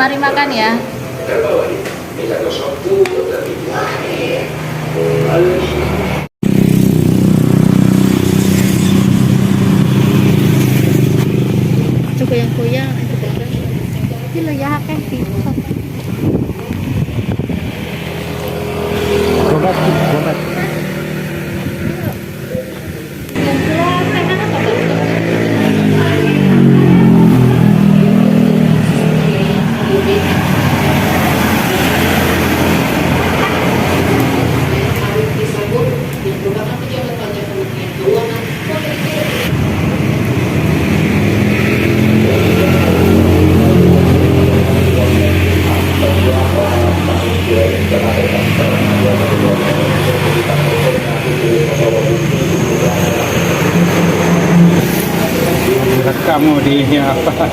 Mari makan ya. Coba yang goyang, ini lo ya kan TikTok. Gobat. Kamu di apa?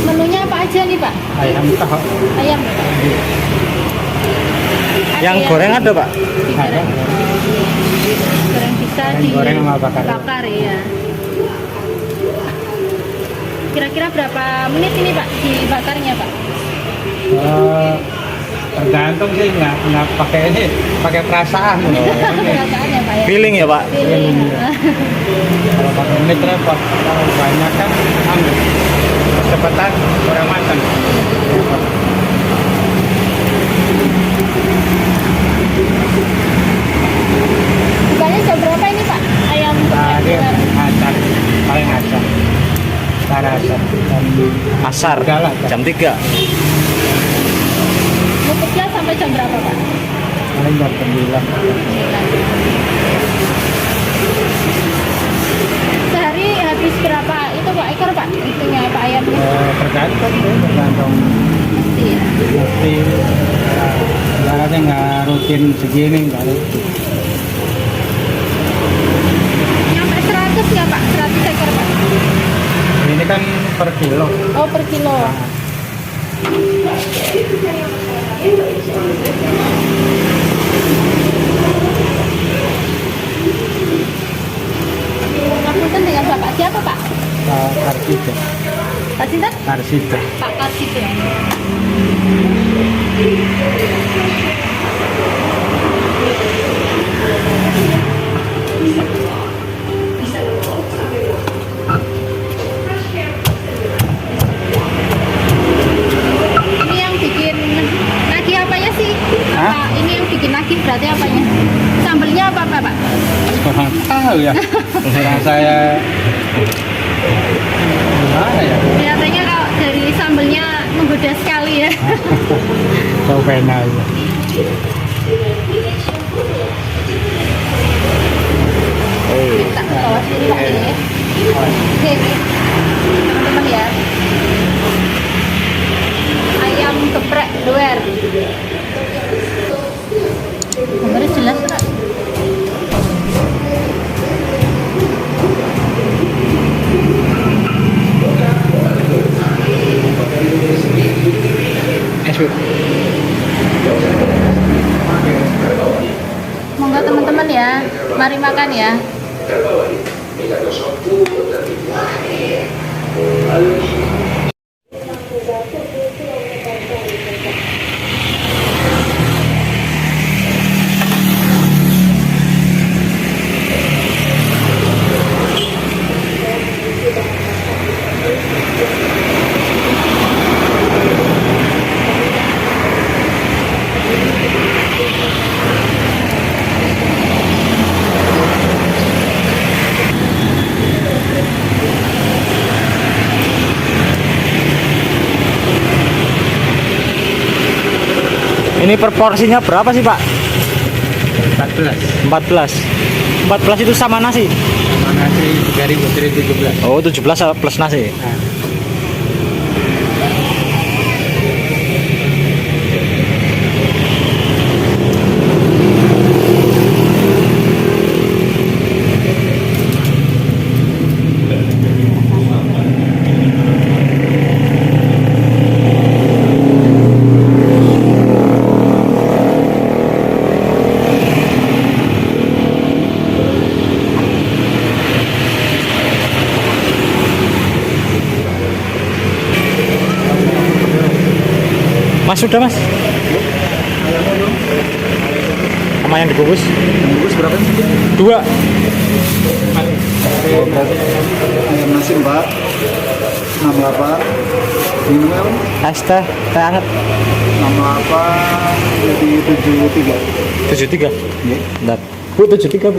Menunya apa aja nih Pak? Ayam tahu. Ayam ya, Pak? Yang goreng ada Pak? Ada. Goreng bisa Goreng sama bakar. bakar ya. Kira-kira berapa menit ini Pak dibakarnya Pak? Tergantung sih, nggak pakai ini, pakai perasaan. Perasaan ya Pak ya? Feeling ya Pak? Feeling. Kalau pakai menit repot, kalau banyak kan ambil kecepatan kurang matang. Bukanya jam berapa ini Pak? Ayam Tadi asar, paling asar. Asar. Asar, Enggak lah, jam 3. Tutupnya sampai jam berapa Pak? paling jam 9. Sehari habis berapa itu Pak ekor Pak? Itunya Pak ayamnya? Tergantung Iya. mesti ibaratnya nggak rutin segini, nggak rutin. Nyampe 100 ya Pak? 100 ekor Pak? Ini kan per kilo. Oh per kilo. Ngapunten dengan Bapak siapa Pak? Karsida. Pak Sinta? Karsida. Pak Karsit ya. Ini yang bikin nagih apanya sih? Hah? Apa, ini yang bikin nagih berarti apanya? Sambelnya apa Pak? Kurang tahu ya. Kurang saya gimana ya? Kelihatannya kalau dari sambelnya menggoda sekali ya. Cobain aja. Kita ke bawah sini Pak ini ya. Oke, teman-teman ya. Ayam geprek doer. Gambarnya jelas Pak. Monggo teman-teman ya. Mari makan ya. Ini proporsinya berapa sih Pak? 14. 14. 14 itu sama nasi? Sama nasi 3.000 dari 17. Oh 17 plus nasi. Nah, Mas sudah Mas? Sama yang dibungkus? bungkus berapa sih? 2. Ayam nasi 4, 68. Minumnya apa? Es teh hangat 68 jadi 73. 73. Iya. Bentar. Bu 73 Bu.